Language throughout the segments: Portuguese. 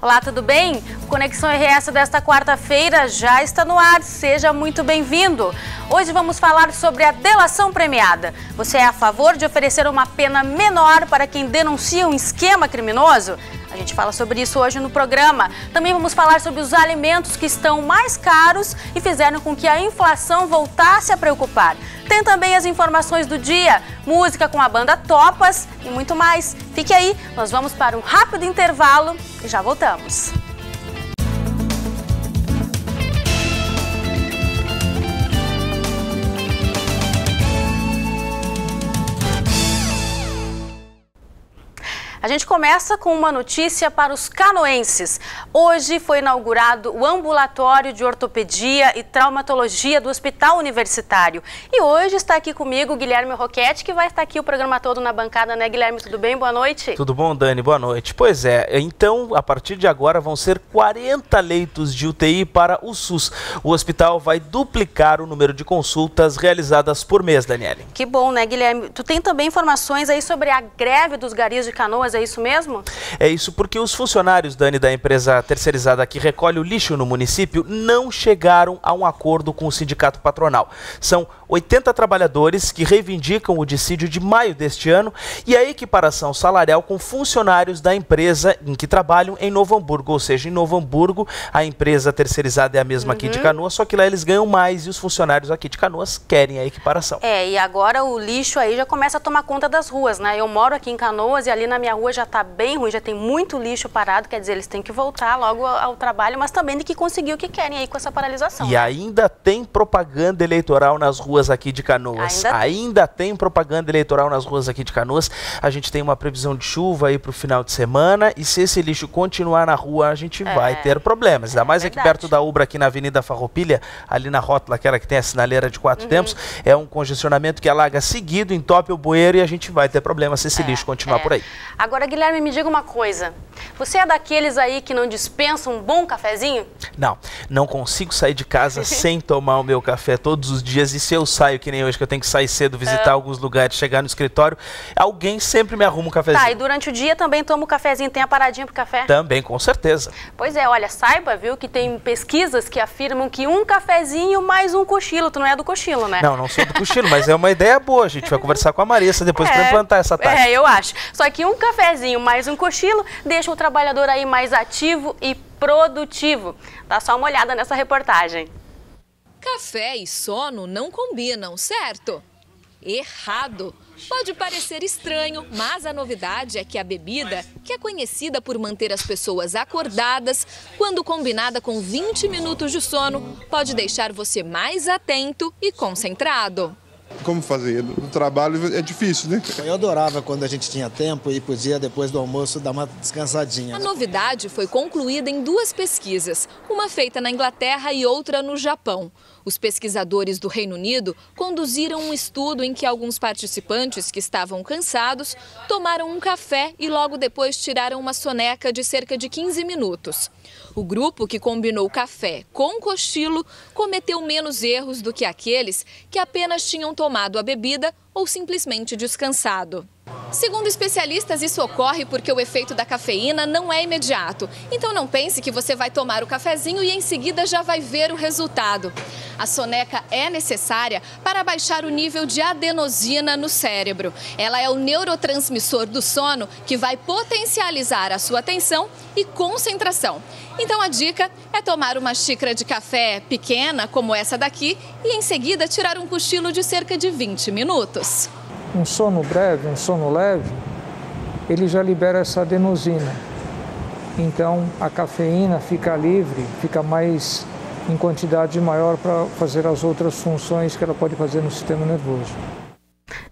Olá, tudo bem? O Conexão RS desta quarta-feira já está no ar. Seja muito bem-vindo. Hoje vamos falar sobre a delação premiada. Você é a favor de oferecer uma pena menor para quem denuncia um esquema criminoso? A gente fala sobre isso hoje no programa. Também vamos falar sobre os alimentos que estão mais caros e fizeram com que a inflação voltasse a preocupar. Tem também as informações do dia, música com a banda Topas e muito mais. Fique aí, nós vamos para um rápido intervalo e já voltamos. A gente começa com uma notícia para os canoenses. Hoje foi inaugurado o ambulatório de ortopedia e traumatologia do Hospital Universitário. E hoje está aqui comigo o Guilherme Roquete, que vai estar aqui o programa todo na bancada, né, Guilherme? Tudo bem? Boa noite. Tudo bom, Dani? Boa noite. Pois é, então, a partir de agora vão ser 40 leitos de UTI para o SUS. O hospital vai duplicar o número de consultas realizadas por mês, Daniele. Que bom, né, Guilherme? Tu tem também informações aí sobre a greve dos garis de Canoas, é isso mesmo? É isso, porque os funcionários, Dani, da empresa terceirizada que recolhe o lixo no município não chegaram a um acordo com o sindicato patronal. São 80 trabalhadores que reivindicam o dissídio de maio deste ano e a equiparação salarial com funcionários da empresa em que trabalham em Novo Hamburgo. Ou seja, em Novo Hamburgo, a empresa terceirizada é a mesma aqui de Canoas, só que lá eles ganham mais e os funcionários aqui de Canoas querem a equiparação. É, e agora o lixo aí já começa a tomar conta das ruas, né? Eu moro aqui em Canoas e ali na minha rua já está bem ruim, já tem muito lixo parado, quer dizer, eles têm que voltar logo ao trabalho, mas também de que conseguir o que querem aí com essa paralisação. E ainda tem propaganda eleitoral nas ruas aqui de Canoas. Ainda tem propaganda eleitoral nas ruas aqui de Canoas. A gente tem uma previsão de chuva aí para o final de semana e se esse lixo continuar na rua, a gente vai ter problemas. Ainda mais aqui perto da Ubra, aqui na Avenida Farroupilha, ali na rótula, aquela que tem a sinaleira de 4 tempos, é um congestionamento que alaga seguido, entope o bueiro e a gente vai ter problemas se esse lixo continuar por aí. Agora, Guilherme, me diga uma coisa. Você é daqueles aí que não dispensa um bom cafezinho? Não consigo sair de casa sem tomar o meu café todos os dias. E se eu saio, que nem hoje, que eu tenho que sair cedo, visitar alguns lugares, chegar no escritório, alguém sempre me arruma um cafezinho. Tá, e durante o dia também toma o cafezinho, tem a paradinha pro café? Também, com certeza. Pois é, olha, saiba, viu, que tem pesquisas que afirmam que um cafezinho mais um cochilo. Tu não é do cochilo, né? Não sou do cochilo, mas é uma ideia boa. A gente vai conversar com a Marissa depois para implantar essa tática. É, eu acho. Só que um cafezinho mais um cochilo deixa o trabalhador aí mais ativo e produtivo. Dá só uma olhada nessa reportagem. Café e sono não combinam, certo? Errado! Pode parecer estranho, mas a novidade é que a bebida, que é conhecida por manter as pessoas acordadas, quando combinada com 20 minutos de sono, pode deixar você mais atento e concentrado. Como fazer? No trabalho é difícil, né? Eu adorava quando a gente tinha tempo e podia, depois do almoço, dar uma descansadinha. A novidade foi concluída em 2 pesquisas, uma feita na Inglaterra e outra no Japão. Os pesquisadores do Reino Unido conduziram um estudo em que alguns participantes que estavam cansados tomaram um café e logo depois tiraram uma soneca de cerca de 15 minutos. O grupo que combinou café com cochilo cometeu menos erros do que aqueles que apenas tinham tomado a bebida ou simplesmente descansado. Segundo especialistas, isso ocorre porque o efeito da cafeína não é imediato. Então não pense que você vai tomar o cafezinho e em seguida já vai ver o resultado. A soneca é necessária para baixar o nível de adenosina no cérebro. Ela é o neurotransmissor do sono que vai potencializar a sua atenção e concentração. Então a dica é tomar uma xícara de café pequena, como essa daqui, e em seguida tirar um cochilo de cerca de 20 minutos. Um sono breve, um sono leve, ele já libera essa adenosina. Então a cafeína fica livre, fica mais em quantidade maior para fazer as outras funções que ela pode fazer no sistema nervoso.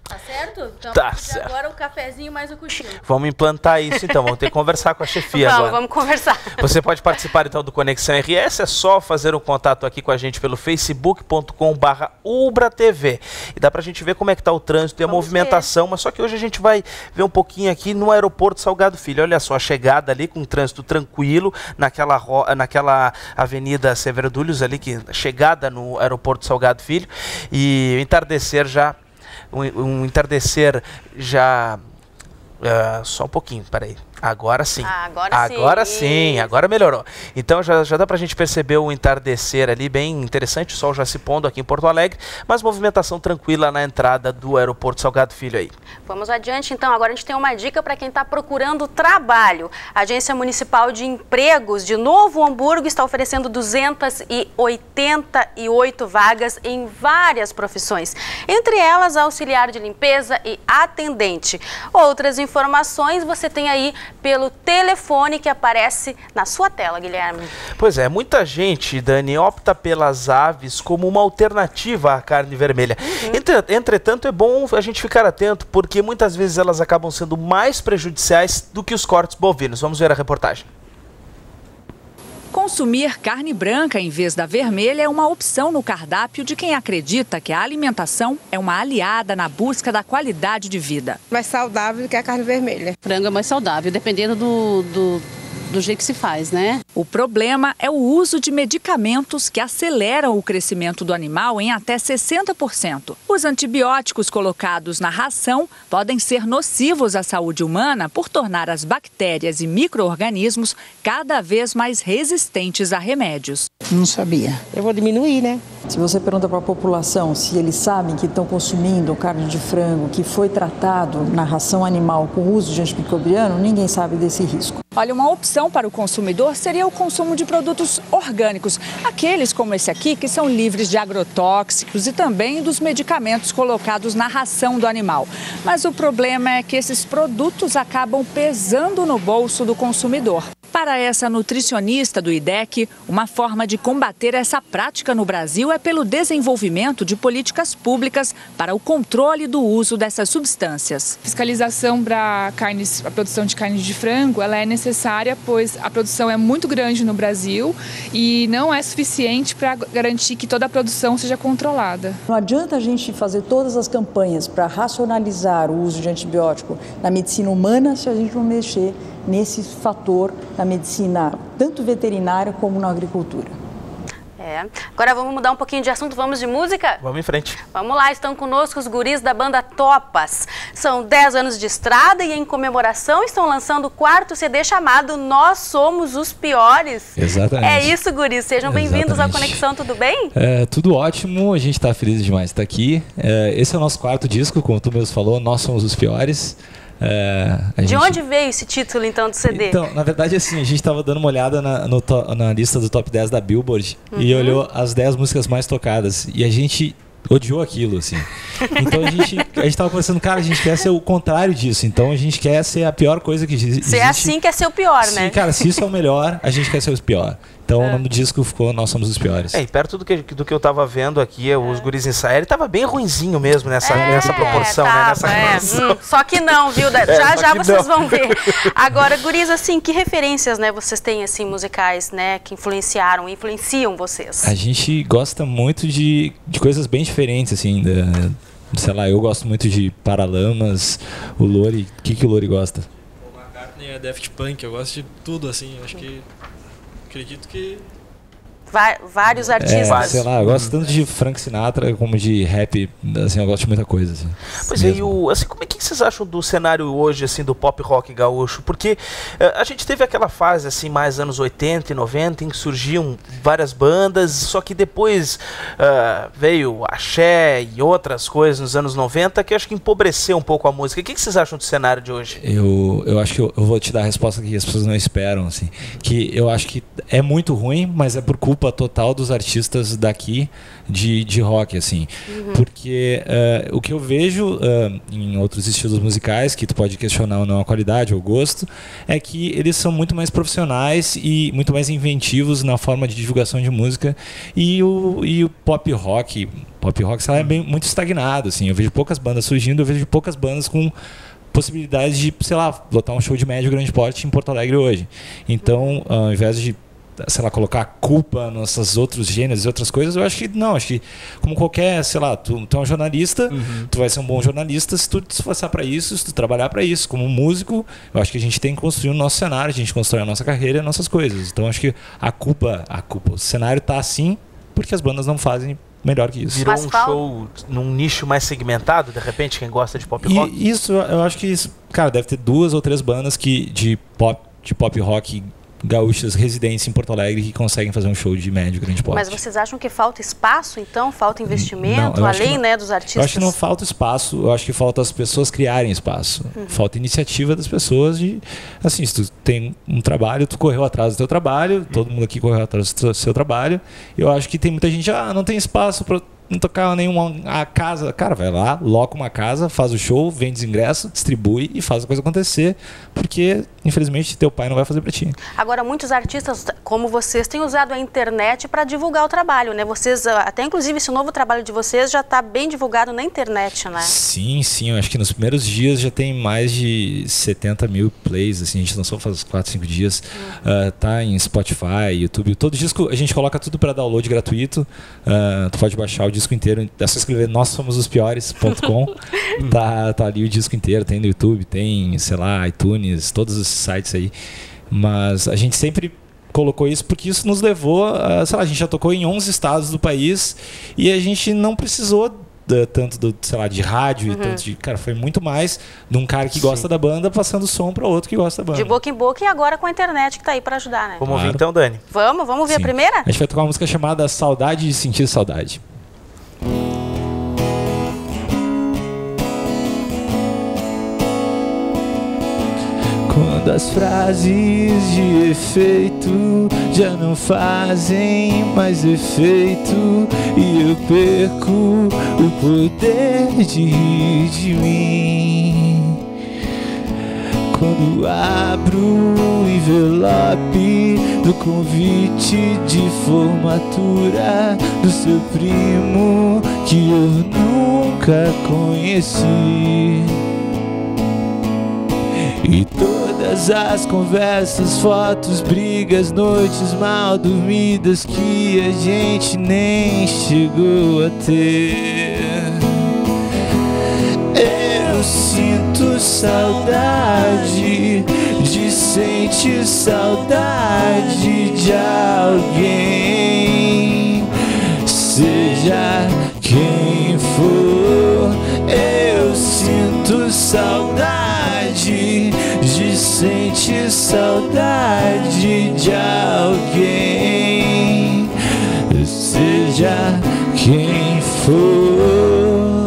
Tá certo? Então, tá certo. Agora o cafezinho mais o cochilo. Vamos implantar isso então, vamos ter que conversar com a chefia agora. Vamos conversar. Você pode participar então do Conexão RS, é só fazer um contato aqui com a gente pelo facebook.com/ubratv. E dá pra gente ver como é que tá o trânsito e a movimentação, mas só que hoje a gente vai ver um pouquinho aqui no aeroporto Salgado Filho. Olha só, a chegada ali com um trânsito tranquilo naquela avenida Severo Dúlios ali, que chegada no aeroporto Salgado Filho, e o entardecer já só um pouquinho, peraí. Agora sim. Agora sim, agora melhorou. Então já dá pra gente perceber o entardecer ali, bem interessante, o sol já se pondo aqui em Porto Alegre, mas movimentação tranquila na entrada do aeroporto Salgado Filho aí. Vamos adiante então, agora a gente tem uma dica para quem está procurando trabalho. A Agência Municipal de Empregos de Novo Hamburgo está oferecendo 288 vagas em várias profissões, entre elas auxiliar de limpeza e atendente. Outras informações você tem aí pelo telefone que aparece na sua tela, Guilherme. Pois é, muita gente, Dani, opta pelas aves como uma alternativa à carne vermelha. Entretanto, é bom a gente ficar atento, porque muitas vezes elas acabam sendo mais prejudiciais do que os cortes bovinos. Vamos ver a reportagem. Consumir carne branca em vez da vermelha é uma opção no cardápio de quem acredita que a alimentação é uma aliada na busca da qualidade de vida. Mais saudável do que a carne vermelha. Frango é mais saudável, dependendo do jeito que se faz, né? O problema é o uso de medicamentos que aceleram o crescimento do animal em até 60%. Os antibióticos colocados na ração podem ser nocivos à saúde humana por tornar as bactérias e micro-organismos cada vez mais resistentes a remédios. Não sabia. Eu vou diminuir, né? Se você pergunta para a população se eles sabem que estão consumindo carne de frango que foi tratado na ração animal com uso de antimicrobiano, ninguém sabe desse risco. Olha, uma opção para o consumidor seria o consumo de produtos orgânicos, aqueles como esse aqui que são livres de agrotóxicos e também dos medicamentos colocados na ração do animal. Mas o problema é que esses produtos acabam pesando no bolso do consumidor. Para essa nutricionista do IDEC, uma forma de combater essa prática no Brasil é pelo desenvolvimento de políticas públicas para o controle do uso dessas substâncias. Fiscalização para a produção de carne de frango, ela é necessária, pois a produção é muito grande no Brasil e não é suficiente para garantir que toda a produção seja controlada. Não adianta a gente fazer todas as campanhas para racionalizar o uso de antibiótico na medicina humana se a gente não mexer nesse fator na medicina, tanto veterinária como na agricultura. Agora vamos mudar um pouquinho de assunto, vamos de música? Vamos em frente. Vamos lá, estão conosco os guris da banda Topas. São 10 anos de estrada e em comemoração estão lançando o 4º CD chamado Nós Somos os Piores. Exatamente. É isso, guris, sejam bem-vindos à Conexão, tudo bem? Tudo ótimo, a gente está feliz demais de estar aqui. Esse é o nosso 4º disco, como tu mesmo falou, Nós Somos os Piores. Onde veio esse título, então, do CD? Então, na verdade, assim, a gente estava dando uma olhada na lista do Top 10 da Billboard e olhou as 10 músicas mais tocadas e a gente odiou aquilo, assim. Então a gente tava conversando, cara, a gente quer ser o contrário disso, então a gente quer ser a pior coisa que existe. Ser assim quer ser o pior, né? Sim, cara, se isso é o melhor, a gente quer ser o pior. Então o nome do disco ficou Nós Somos os Piores. E perto do que eu tava vendo aqui, os guris ensaiar, ele tava bem ruinzinho mesmo nessa proporção, tava, né? Nessa só que não, viu? Já vocês vão ver. Agora, guris, assim, que referências, né, vocês têm, assim, musicais, né, que influenciam vocês? A gente gosta muito de coisas bem diferentes, assim, sei lá, eu gosto muito de Paralamas, o Lori, o que o Lori gosta? O McCartney é Daft Punk, eu gosto de tudo, assim, acho que acredito que vários artistas. Sei lá, eu gosto tanto de Frank Sinatra como de rap, assim, eu gosto de muita coisa. Assim. Pois é, assim, como é que vocês acham do cenário hoje, assim, do pop rock gaúcho? Porque a gente teve aquela fase, assim, mais anos 80 e 90, em que surgiam várias bandas, só que depois veio axé e outras coisas nos anos 90, que eu acho que empobreceu um pouco a música. O que vocês acham do cenário de hoje? Eu acho que eu vou te dar a resposta que as pessoas não esperam, assim, que eu acho que é muito ruim, mas é por culpa total dos artistas daqui de rock, assim. Porque o que eu vejo em outros estilos musicais, que tu pode questionar ou não a qualidade ou o gosto, é que eles são muito mais profissionais e muito mais inventivos na forma de divulgação de música, e o pop rock sabe, é muito estagnado, assim. Eu vejo poucas bandas surgindo, eu vejo poucas bandas com possibilidades de, sei lá, botar um show de médio grande porte em Porto Alegre hoje. Então, ao invés de, sei lá, colocar a culpa nesses outros gêneros e outras coisas, eu acho que não, acho que como qualquer, sei lá, tu é um jornalista, tu vai ser um bom jornalista se tu te esforçar para isso, se tu trabalhar para isso. Como músico, eu acho que a gente tem que construir o nosso cenário, a gente constrói a nossa carreira e as nossas coisas. Então acho que a culpa, o cenário tá assim porque as bandas não fazem melhor que isso. Virou um show num nicho mais segmentado, de repente, quem gosta de pop rock? E isso, eu acho que isso, cara, deve ter 2 ou 3 bandas de pop rock gaúchas residentes em Porto Alegre que conseguem fazer um show de médio, grande porte. Mas vocês acham que falta espaço, então? Falta investimento, não, além dos artistas? Eu acho que não falta espaço, eu acho que falta as pessoas criarem espaço. Falta iniciativa das pessoas de... Assim, se tu tem um trabalho, tu correu atrás do teu trabalho, todo mundo aqui correu atrás do seu trabalho. Eu acho que tem muita gente, não tem espaço para não tocar nenhuma casa. Cara, vai lá, loca uma casa, faz o show, vende os ingressos, distribui e faz a coisa acontecer, porque infelizmente teu pai não vai fazer pra ti. Agora, muitos artistas como vocês têm usado a internet para divulgar o trabalho, né? Vocês, até inclusive esse novo trabalho de vocês já está bem divulgado na internet, né? Sim, eu acho que nos primeiros dias já tem mais de 70 mil plays, assim, a gente lançou faz 4, 5 dias, tá em Spotify, YouTube, todo disco a gente coloca tudo para download gratuito, tu pode baixar o disco inteiro, é só escrever nossomosOsPiores.com, tá ali o disco inteiro, tem no YouTube, tem, sei lá, iTunes, todos os sites aí, mas a gente sempre colocou isso porque isso nos levou, sei lá, a gente já tocou em 11 estados do país e a gente não precisou tanto sei lá, de rádio e tanto de... Cara, foi muito mais de um cara que gosta da banda passando som para outro que gosta da banda. De boca em boca e agora com a internet que tá aí para ajudar, né? Vamos ouvir então, Dani? Vamos ver a primeira? A gente vai tocar uma música chamada Saudade de Sentir Saudade. Quando as frases de efeito já não fazem mais efeito e eu perco o poder de rir de mim. Quando abro o envelope do convite de formatura do seu primo que eu nunca conheci. E todas as conversas, fotos, brigas, noites mal dormidas que a gente nem chegou a ter. Eu sinto saudade de sentir saudade de alguém. Seja quem for, eu sinto saudade de sentir saudade de alguém. Seja quem for.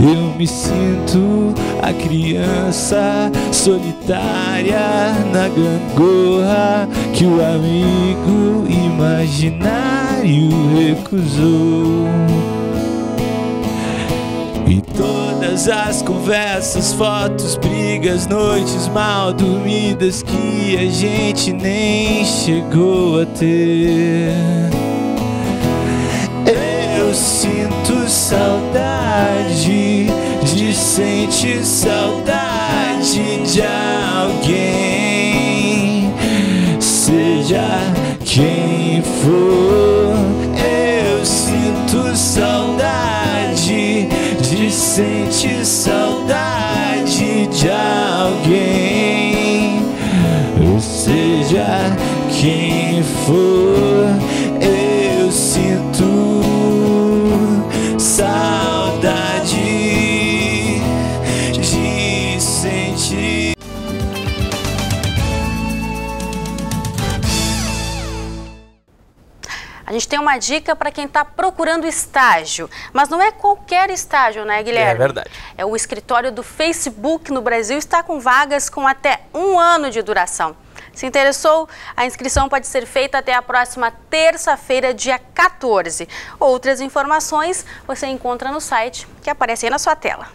Eu me sinto a criança solitária na gangorra que o amigo imaginário recusou. E todas as conversas, fotos, brigas, noites mal dormidas que a gente nem chegou a ter. Eu sinto saudade de sentir saudade de alguém. Seja quem for, eu sinto saudade de sentir saudade de alguém. Seja quem for, eu sinto saudade de sentir. A gente tem uma dica para quem está procurando estágio, mas não é qualquer estágio, né, Guilherme? É verdade. É o escritório do Facebook no Brasil, está com vagas com até 1 ano de duração. Se interessou, a inscrição pode ser feita até a próxima terça-feira, dia 14. Outras informações você encontra no site que aparece aí na sua tela.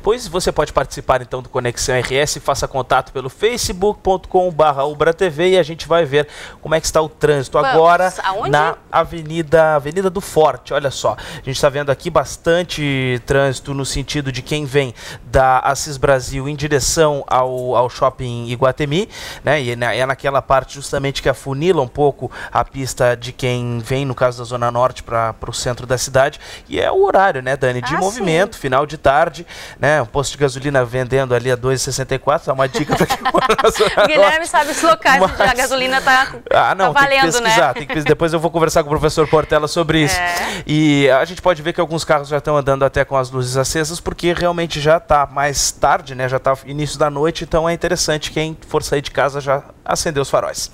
Pois você pode participar então do Conexão RS, faça contato pelo facebook.com/ubratv e a gente vai ver como é que está o trânsito agora na Avenida do Forte. Olha só, a gente está vendo aqui bastante trânsito no sentido de quem vem da Assis Brasil em direção ao Shopping Iguatemi, né? E é naquela parte justamente que afunila um pouco a pista de quem vem, no caso da Zona Norte, para o centro da cidade. E é o horário, né, Dani, de movimento, final de tarde. né? Um posto de gasolina vendendo ali a R$ 2,64, dá uma dica para quem mora na Zona Norte. Guilherme sabe os locais onde a gasolina tá não, tá valendo, tem que pesquisar, né? Tem que pesquisar. Depois eu vou conversar com o professor Portela sobre isso. E a gente pode ver que alguns carros já estão andando até com as luzes acesas, porque realmente já está mais tarde, né? Já está início da noite, então é interessante quem for sair de casa já acender os faróis.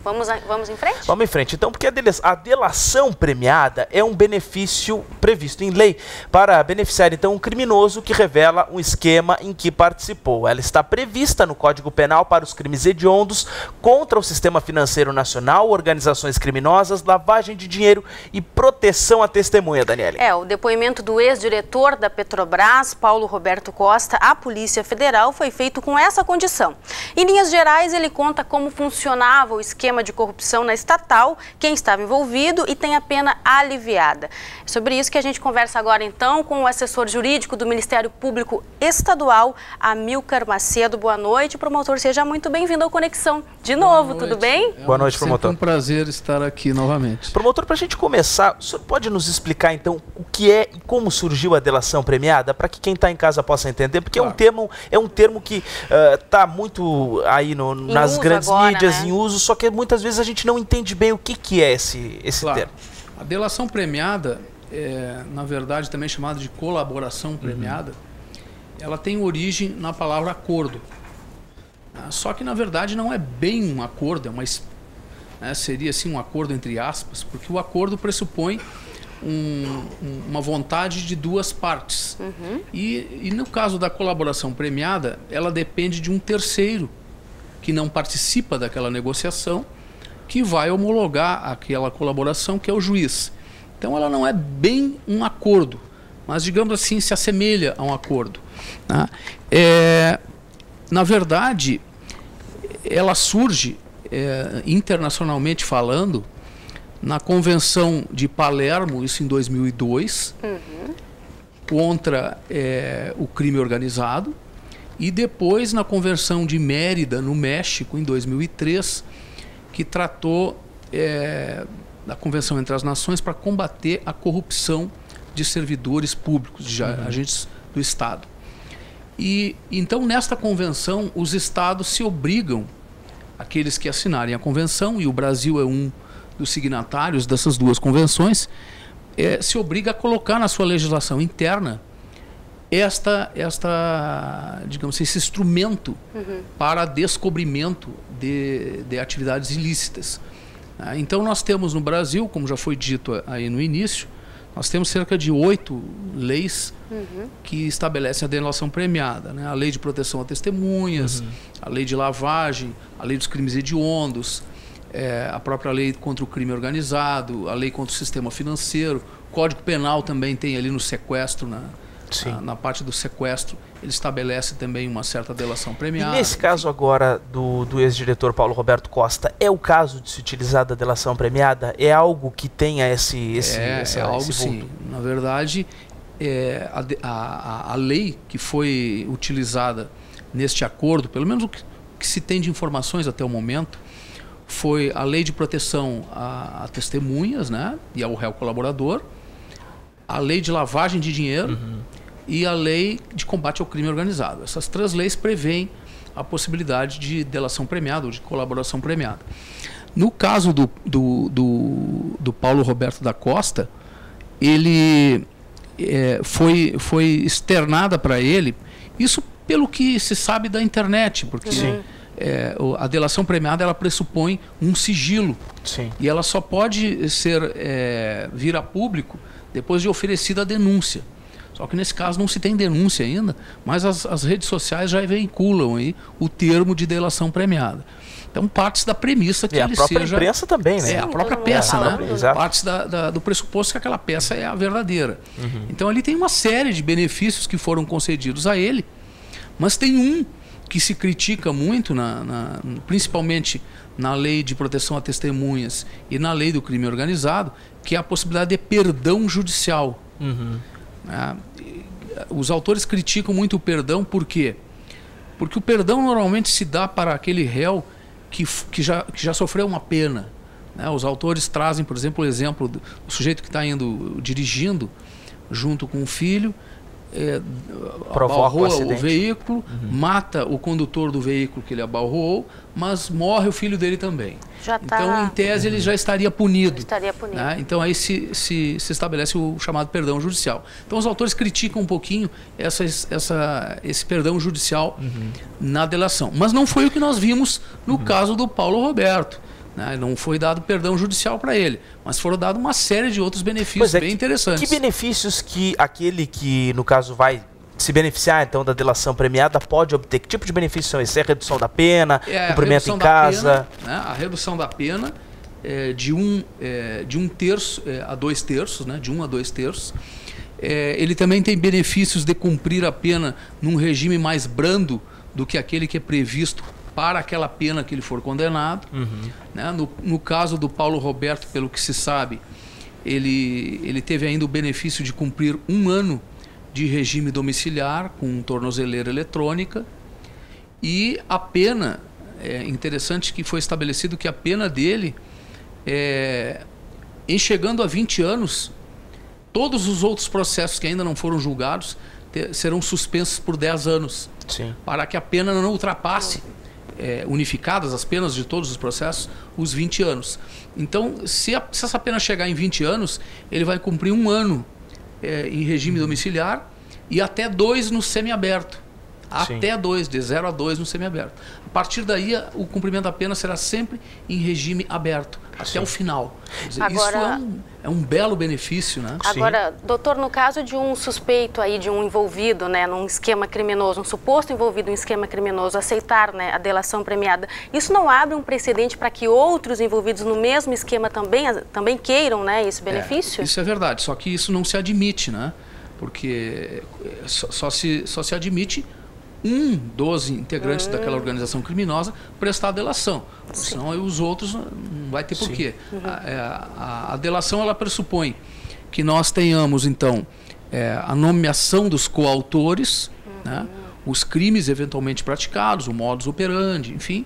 Vamos em frente? Vamos em frente. Então, porque a delação premiada é um benefício previsto em lei para beneficiar, então, um criminoso que revela um esquema em que participou. Ela está prevista no Código Penal para os crimes hediondos contra o sistema financeiro nacional, organizações criminosas, lavagem de dinheiro e proteção à testemunha, Daniele. O depoimento do ex-diretor da Petrobras, Paulo Roberto Costa, à Polícia Federal foi feito com essa condição. Em linhas gerais, ele conta como funcionava o esquema de corrupção na estatal, quem estava envolvido e tem a pena aliviada. É sobre isso que a gente conversa agora, então, com o assessor jurídico do Ministério Público Estadual, Amilcar Macedo. Boa noite, promotor. Seja muito bem-vindo ao Conexão de novo, tudo bem? Boa noite, promotor. É um prazer estar aqui novamente. Promotor, para a gente começar, o senhor pode nos explicar, então, o que é e como surgiu a delação premiada, para que quem está em casa possa entender? Porque claro, é um termo que está muito aí nas grandes mídias, né? Em uso, só que muitas vezes a gente não entende bem o que é esse claro, termo. A delação premiada, na verdade também chamada de colaboração premiada, ela tem origem na palavra acordo. Só que na verdade não é bem um acordo, seria assim um acordo entre aspas, porque o acordo pressupõe uma vontade de duas partes. E no caso da colaboração premiada, ela depende de um terceiro que não participa daquela negociação, que vai homologar aquela colaboração, que é o juiz. Então ela não é bem um acordo, mas digamos assim, se assemelha a um acordo. Tá? Na verdade, ela surge, internacionalmente falando, na Convenção de Palermo, isso em 2002, contra o crime organizado, e depois na Convenção de Mérida, no México, em 2003, que tratou da Convenção entre as Nações para combater a corrupção de servidores públicos, de agentes do Estado. E então, nesta convenção, os Estados se obrigam, aqueles que assinarem a convenção, e o Brasil é um dos signatários dessas duas convenções, se obriga a colocar na sua legislação interna digamos assim, esse instrumento para descobrimento de atividades ilícitas. Então nós temos no Brasil, como já foi dito aí no início, nós temos cerca de 8 leis que estabelecem a delação premiada, né? A Lei de Proteção a Testemunhas, a Lei de Lavagem, a Lei dos Crimes Hediondos, a própria Lei contra o Crime Organizado, a Lei contra o Sistema Financeiro, o Código Penal também tem ali no sequestro, na parte do sequestro, ele estabelece também uma certa delação premiada. E nesse caso agora do ex-diretor Paulo Roberto Costa, é o caso de se utilizar da delação premiada? É algo que tenha esse algo sim. Na verdade, a lei que foi utilizada neste acordo, pelo menos o que se tem de informações até o momento, foi a Lei de Proteção a Testemunhas, né, e ao réu colaborador, a Lei de Lavagem de Dinheiro e a Lei de Combate ao Crime Organizado. Essas 3 leis prevêem a possibilidade de delação premiada ou de colaboração premiada. No caso do Paulo Roberto da Costa, ele foi externada para ele, isso pelo que se sabe da internet, porque a delação premiada ela pressupõe um sigilo. E ela só pode vir a público depois de oferecida a denúncia. Só que nesse caso não se tem denúncia ainda, mas as redes sociais já veiculam aí o termo de delação premiada. Então parte da premissa que ele seja... a própria imprensa também, né? A própria peça, né? Parte do pressuposto que aquela peça é a verdadeira. Então ali tem uma série de benefícios que foram concedidos a ele, mas tem um que se critica muito, principalmente na Lei de Proteção a Testemunhas e na Lei do Crime Organizado, que é a possibilidade de perdão judicial. Os autores criticam muito o perdão, por quê? Porque o perdão normalmente se dá para aquele réu que já sofreu uma pena. Os autores trazem, por exemplo, o exemplo do sujeito que está dirigindo junto com o filho, abalroa o veículo, mata o condutor do veículo que ele abalroou, mas morre o filho dele também. Então, em tese, ele já estaria punido. Né? Então, aí se estabelece o chamado perdão judicial. Então, os autores criticam um pouquinho esse perdão judicial na delação. Mas não foi o que nós vimos no caso do Paulo Roberto. Né? Não foi dado perdão judicial para ele, mas foram dados uma série de outros benefícios bem interessantes. Que benefícios que aquele que, no caso, vai se beneficiar então da delação premiada pode obter? Que tipo de benefícios são esses? É a redução da pena, cumprimento em casa? Pena, né? A redução da pena de um terço a 2 terços, né? De 1 a 2 terços. Ele também tem benefícios de cumprir a pena num regime mais brando do que aquele que é previsto para aquela pena que ele for condenado. Né? No caso do Paulo Roberto, pelo que se sabe, ele teve ainda o benefício de cumprir 1 ano de regime domiciliar com tornozeleira eletrônica. E a pena, é interessante que foi estabelecido que a pena dele, em chegando a 20 anos, todos os outros processos que ainda não foram julgados serão suspensos por 10 anos. Sim. Para que a pena não ultrapasse, unificadas as penas de todos os processos, os 20 anos. Então, se essa pena chegar em 20 anos, ele vai cumprir 1 ano em regime domiciliar e até 2 no semiaberto. Até 2, de 0 a 2 no semiaberto. A partir daí, o cumprimento da pena será sempre em regime aberto, até o final. Quer dizer, agora, isso é um belo benefício, né? Agora, doutor, no caso de um suspeito aí, de um envolvido, né, num esquema criminoso, um suposto envolvido em esquema criminoso, aceitar, né, a delação premiada, isso não abre um precedente para que outros envolvidos no mesmo esquema também queiram, né, esse benefício? Isso é verdade, só que isso não se admite, né? Porque só se admite um dos integrantes daquela organização criminosa prestar a delação. Senão os outros não vai ter porquê. A delação, ela pressupõe que nós tenhamos, então, a nomeação dos coautores, né, os crimes eventualmente praticados, o modus operandi, enfim.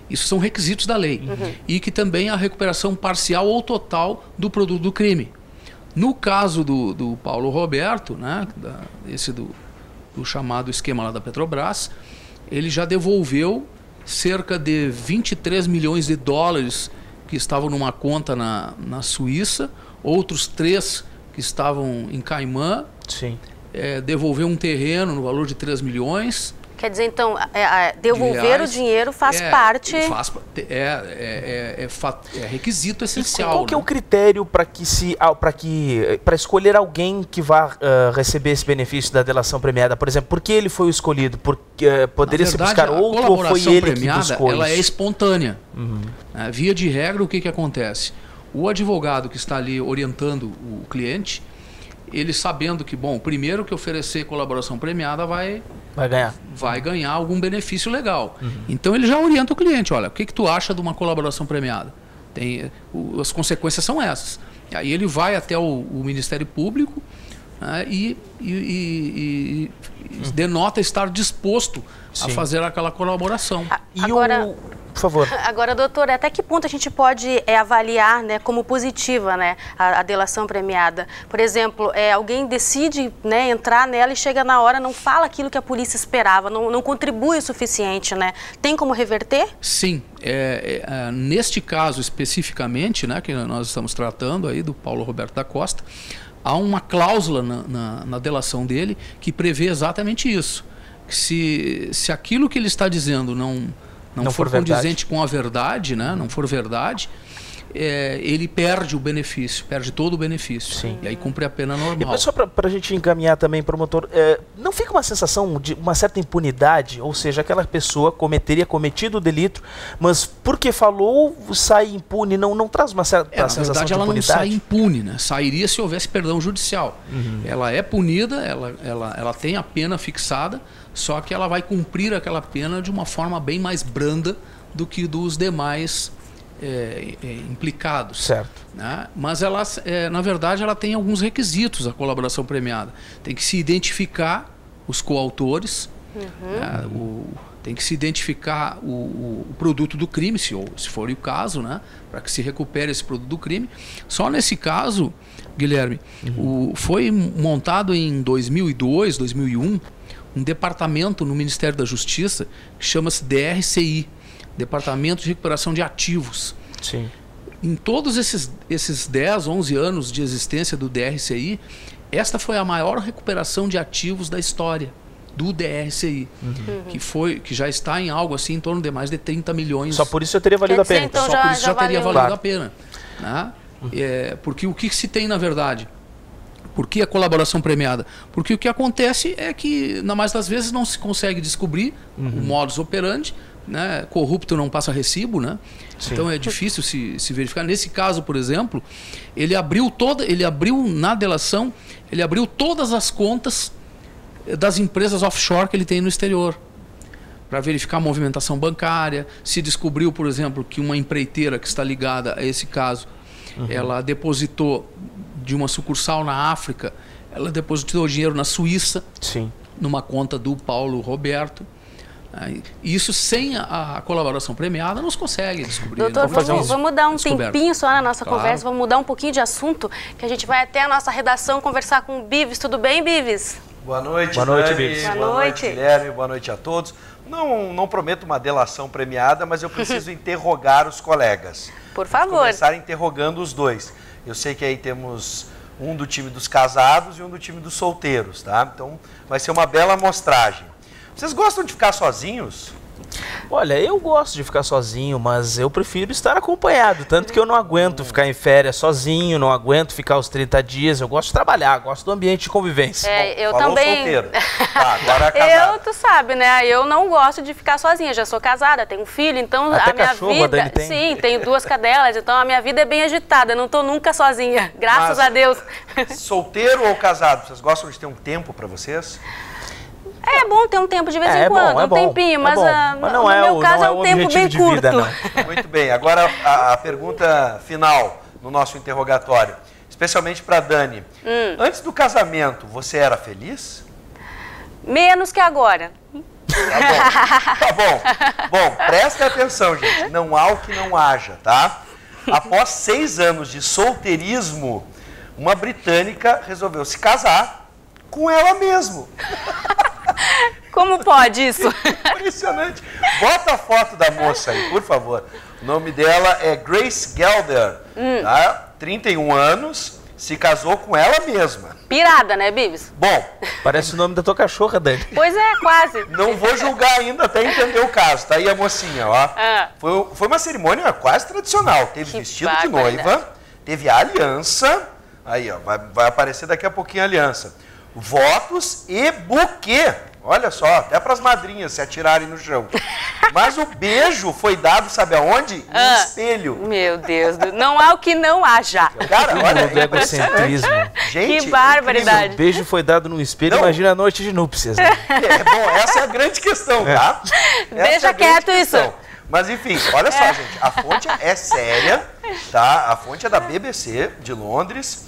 Isso são requisitos da lei. E que também a recuperação parcial ou total do produto do crime. No caso do Paulo Roberto, né, do chamado esquema lá da Petrobras, ele já devolveu cerca de 23 milhões de dólares que estavam numa conta na Suíça, outros 3 que estavam em Caimã. Sim. Devolveu um terreno no valor de 3 milhões. Quer dizer, então, devolver o dinheiro faz parte... É requisito essencial. Qual que é o critério para escolher alguém que vá receber esse benefício da delação premiada? Por exemplo, por que ele foi o escolhido? Poderia se buscar outro ou foi ele que buscou? Ela é espontânea. Via de regra, o que acontece? O advogado que está ali orientando o cliente, ele sabendo que, bom, primeiro que oferecer colaboração premiada vai ganhar algum benefício legal. Então ele já orienta o cliente, olha, o que tu acha de uma colaboração premiada? As consequências são essas. Aí ele vai até o Ministério Público, né, e denota estar disposto a fazer aquela colaboração. Por favor. Agora, doutor, até que ponto a gente pode avaliar, né, como positiva, né, a delação premiada? Por exemplo, alguém decide, né, entrar nela e chega na hora, não fala aquilo que a polícia esperava, não contribui o suficiente, né? Tem como reverter? Sim. Neste caso especificamente, né, que nós estamos tratando aí do Paulo Roberto da Costa, há uma cláusula na delação dele que prevê exatamente isso. Que se aquilo que ele está dizendo não for condizente com a verdade, né? Não for verdade, ele perde o benefício, perde todo o benefício. Sim. E aí cumpre a pena normal. Mas só para a gente encaminhar também, promotor, não fica uma sensação de uma certa impunidade? Ou seja, aquela pessoa teria cometido o delito, mas porque falou, sai impune, não traz uma certa sensação de impunidade? Na verdade, ela não sai impune, né? Sairia se houvesse perdão judicial. Ela é punida, ela tem a pena fixada, só que ela vai cumprir aquela pena de uma forma bem mais branda do que dos demais implicados. Certo. Né? Mas ela, na verdade, ela tem alguns requisitos, a colaboração premiada. Tem que se identificar os coautores, Tem que se identificar o produto do crime, se for o caso, né? Para que se recupere esse produto do crime. Só nesse caso, Guilherme, foi montado em 2002, 2001, um departamento no Ministério da Justiça que chama-se DRCI, Departamento de Recuperação de Ativos. Sim. Em todos esses 10, 11 anos de existência do DRCI, esta foi a maior recuperação de ativos da história do DRCI, que já está em algo assim em torno de mais de 30 milhões. Só por isso já teria valido a pena. Então só por isso já teria valido a pena. Né? Porque o que se tem na verdade? Por que a colaboração premiada? Porque o que acontece é que, na maioria das vezes, não se consegue descobrir o modus operandi, né? Corrupto não passa recibo, né? Então é difícil se verificar. Nesse caso, por exemplo, ele abriu na delação, ele abriu todas as contas das empresas offshore que ele tem no exterior, para verificar a movimentação bancária. Se descobriu, por exemplo, que uma empreiteira que está ligada a esse caso, ela depositou de uma sucursal na África, ela depositou dinheiro na Suíça, numa conta do Paulo Roberto. Isso sem a colaboração premiada não se consegue descobrir. Doutor, vamos dar um tempinho só na nossa conversa, vamos mudar um pouquinho de assunto, que a gente vai até a nossa redação conversar com o Bives. Tudo bem, Bives? Boa noite, boa noite, Bives. Boa noite, Guilherme. Boa noite a todos. Não prometo uma delação premiada, mas eu preciso interrogar os colegas. Por favor. Vamos começar interrogando os dois. Eu sei que aí temos um do time dos casados e um do time dos solteiros, tá? Então vai ser uma bela amostragem. Vocês gostam de ficar sozinhos? Olha, eu gosto de ficar sozinho, mas eu prefiro estar acompanhado. Tanto que eu não aguento ficar em férias sozinho, não aguento ficar os 30 dias. Eu gosto de trabalhar, gosto do ambiente de convivência. Eu também. Solteiro. Tá, agora casado. Tu sabe, né? Eu não gosto de ficar sozinha. Já sou casada, tenho um filho, então até a minha vida. A Dani tem. Sim, tenho 2 cadelas, então a minha vida é bem agitada. Eu não estou nunca sozinha, graças a Deus. Solteiro ou casado? Vocês gostam de ter um tempo para vocês? É bom ter um tempo de vez em quando, um tempinho, mas no meu caso é um tempo bem curto. Vida, Muito bem, agora a pergunta final no nosso interrogatório, especialmente para a Dani. Antes do casamento, você era feliz? Menos que agora. Tá bom. Bom, prestem atenção, gente. Não há o que não haja, tá? Após 6 anos de solteirismo, uma britânica resolveu se casar com ela mesma. Como pode isso? Impressionante. Bota a foto da moça aí, por favor. O nome dela é Grace Gelder, tá? 31 anos, se casou com ela mesma. Pirada, né, Bives? Bom. Parece o nome da tua cachorra, Dani. Pois é, quase. Não vou julgar ainda até entender o caso. Tá aí a mocinha, ó. Foi uma cerimônia quase tradicional. Teve vestido de noiva, teve a aliança. Aí, ó, vai aparecer daqui a pouquinho a aliança. Votos e buquê. Olha só, até para as madrinhas se atirarem no chão. Mas o beijo foi dado, sabe aonde? No espelho. Meu Deus, não há o que não haja. Cara, olha, o egocentrismo. Gente, que barbaridade. O beijo foi dado no espelho, imagina a noite de núpcias. Né? Bom, essa é a grande questão, tá? Deixa quieto isso. Mas enfim, olha só, gente, a fonte é séria, tá? A fonte é da BBC de Londres.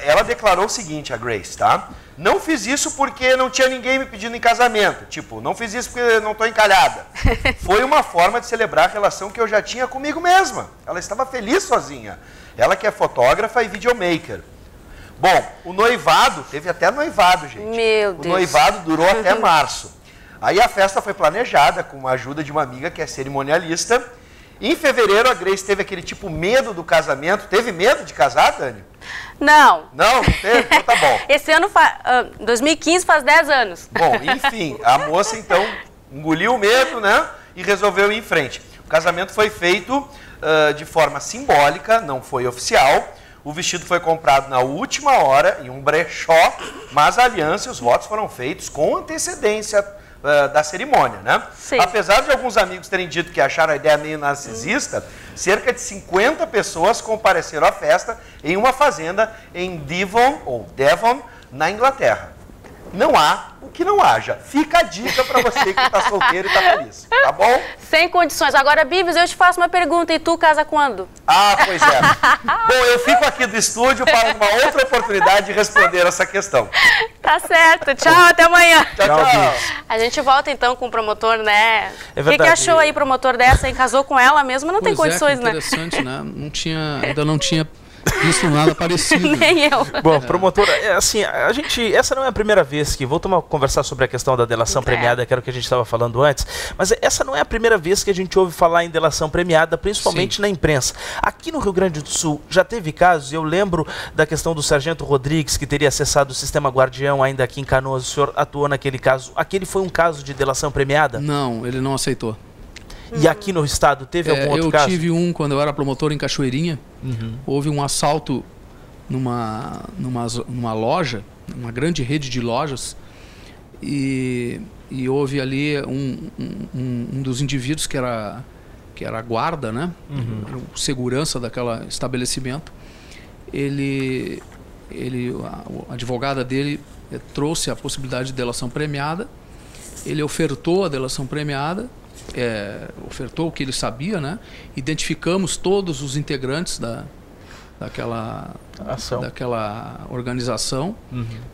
Ela declarou o seguinte, a Grace, tá? Não fiz isso porque não tinha ninguém me pedindo em casamento. Tipo, não fiz isso porque não estou encalhada. Foi uma forma de celebrar a relação que eu já tinha comigo mesma. Ela estava feliz sozinha. Ela que é fotógrafa e videomaker. Bom, o noivado, teve até noivado, gente. Meu Deus. O noivado durou até março. Aí a festa foi planejada com a ajuda de uma amiga que é cerimonialista. Em fevereiro, a Grace teve aquele tipo medo do casamento. Teve medo de casar, Dani? Não. Não teve? Então tá bom. Esse ano, 2015, faz 10 anos. Bom, enfim, a moça então engoliu o medo, né? E resolveu ir em frente. O casamento foi feito de forma simbólica, não foi oficial. O vestido foi comprado na última hora, em um brechó, mas a aliança e os votos foram feitos com antecedência da cerimônia, né? Sim. Apesar de alguns amigos terem dito que acharam a ideia meio narcisista, cerca de 50 pessoas compareceram à festa em uma fazenda em Devon, na Inglaterra. não há o que não haja. Fica a dica para você que está solteiro e está feliz, tá bom? Sem condições. Agora, Bibis, eu te faço uma pergunta. E tu casa quando? Ah, pois é. Bom, eu fico aqui do estúdio para uma outra oportunidade de responder essa questão. Tá certo. Tchau, até amanhã. Tchau. A gente volta então com o promotor, né? É o que achou aí, promotor dessa, hein? Casou com ela mesmo? Não tem condições, né? Interessante, né? Ainda não tinha visto nada parecido. Nem eu. Bom, promotora, assim, essa não é a primeira vez que, vou conversar sobre a questão da delação premiada, que era o que a gente estava falando antes, mas essa não é a primeira vez que a gente ouve falar em delação premiada, principalmente na imprensa. Aqui no Rio Grande do Sul já teve casos, eu lembro da questão do Sargento Rodrigues, que teria acessado o sistema Guardião ainda aqui em Canoas, o senhor atuou naquele caso. Aquele foi um caso de delação premiada? Não, ele não aceitou. E aqui no estado teve algum outro caso? Eu tive quando eu era promotor em Cachoeirinha. Houve um assalto numa loja, uma grande rede de lojas, e houve ali um dos indivíduos que era guarda, né? Era o segurança daquele estabelecimento. A advogada dele trouxe a possibilidade de delação premiada. Ele ofertou a delação premiada. Ofertou o que ele sabia, né? Identificamos todos os integrantes daquela organização.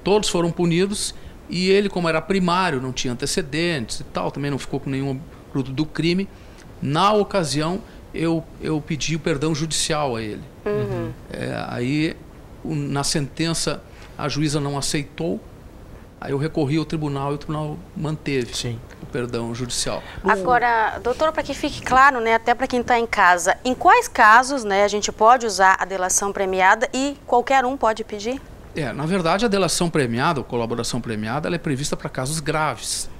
Todos foram punidos e ele, como era primário, não tinha antecedentes e tal, também não ficou com nenhum fruto do crime. Na ocasião, eu pedi o perdão judicial a ele. Aí, na sentença, a juíza não aceitou. Aí eu recorri ao tribunal e o tribunal manteve o perdão judicial. Agora, doutor, para que fique claro, né, até para quem está em casa, em quais casos, né, a gente pode usar a delação premiada e qualquer um pode pedir? Na verdade, a delação premiada, ou colaboração premiada, ela é prevista para casos graves.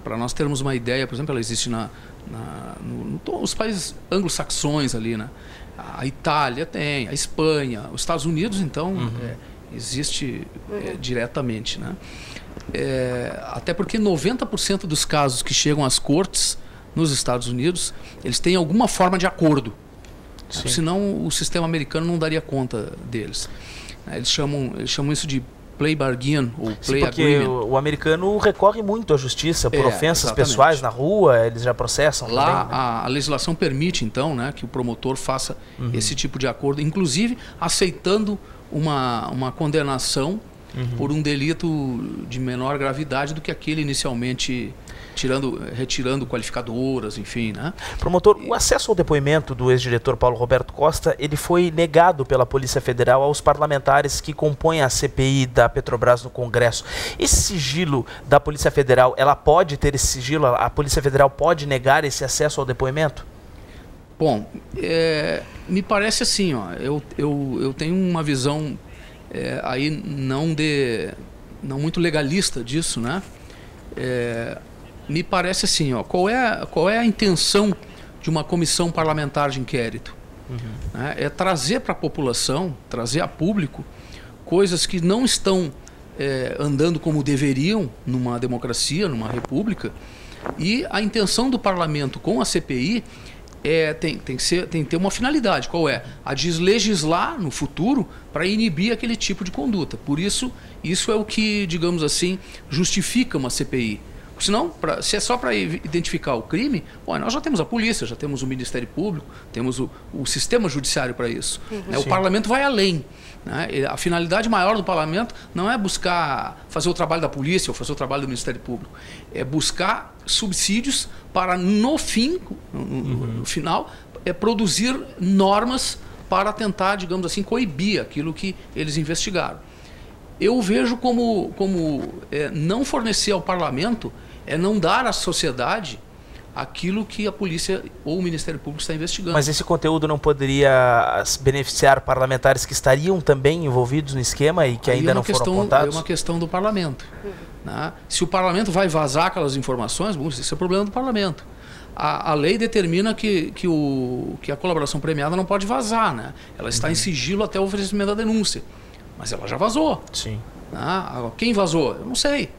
Para nós termos uma ideia, por exemplo, ela existe nos países anglo-saxões ali, né? A Itália tem, a Espanha, os Estados Unidos, então... existe diretamente, né? Até porque 90% dos casos que chegam às cortes nos Estados Unidos, eles têm alguma forma de acordo. Senão o sistema americano não daria conta deles. Eles chamam isso de play bargain ou play agreement. O americano recorre muito à justiça por ofensas pessoais na rua, eles já processam lá também, né? A legislação permite, então, né, que o promotor faça esse tipo de acordo, inclusive aceitando uma condenação por um delito de menor gravidade do que aquele inicialmente, retirando qualificadoras, enfim, né? Promotor, o acesso ao depoimento do ex-diretor Paulo Roberto Costa, ele foi negado pela Polícia Federal aos parlamentares que compõem a CPI da Petrobras no Congresso. Esse sigilo da Polícia Federal, ela pode ter esse sigilo? A Polícia Federal pode negar esse acesso ao depoimento? Bom, me parece assim, ó, eu tenho uma visão aí não muito legalista disso, né? Me parece assim, ó, qual é a intenção de uma comissão parlamentar de inquérito? É trazer para a população, trazer a público coisas que não estão andando como deveriam numa democracia, numa república, e a intenção do parlamento com a CPI tem que ter uma finalidade. Qual é? A de legislar no futuro para inibir aquele tipo de conduta. Por isso é o que, digamos assim, justifica uma CPI. Senão, se é só para identificar o crime, bom, nós já temos a polícia, já temos o Ministério Público, temos o sistema judiciário para isso. O parlamento vai além. Né? A finalidade maior do parlamento não é buscar fazer o trabalho da polícia ou fazer o trabalho do Ministério Público. É buscar subsídios para, no final, produzir normas para tentar, digamos assim, coibir aquilo que eles investigaram. Eu vejo como não fornecer ao parlamento não dar à sociedade aquilo que a polícia ou o Ministério Público está investigando. Mas esse conteúdo não poderia beneficiar parlamentares que estariam também envolvidos no esquema e que ainda não foram apontados? É uma questão do parlamento. Né? Se o parlamento vai vazar aquelas informações, bom, isso é problema do parlamento. A lei determina que a colaboração premiada não pode vazar, né? Ela está em sigilo até o oferecimento da denúncia. Mas ela já vazou. Sim. Quem vazou? Eu não sei.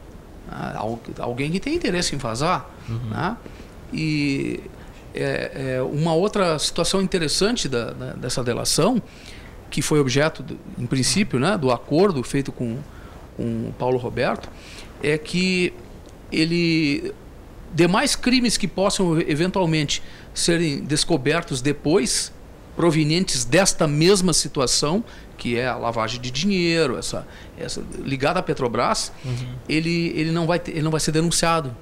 Alguém que tem interesse em vazar. Né? E uma outra situação interessante dessa delação, que foi objeto, em princípio, né, do acordo feito com o Paulo Roberto, é que demais crimes que possam eventualmente serem descobertos depois, provenientes desta mesma situação, que é a lavagem de dinheiro, essa ligada à Petrobras, ele não vai ser denunciado.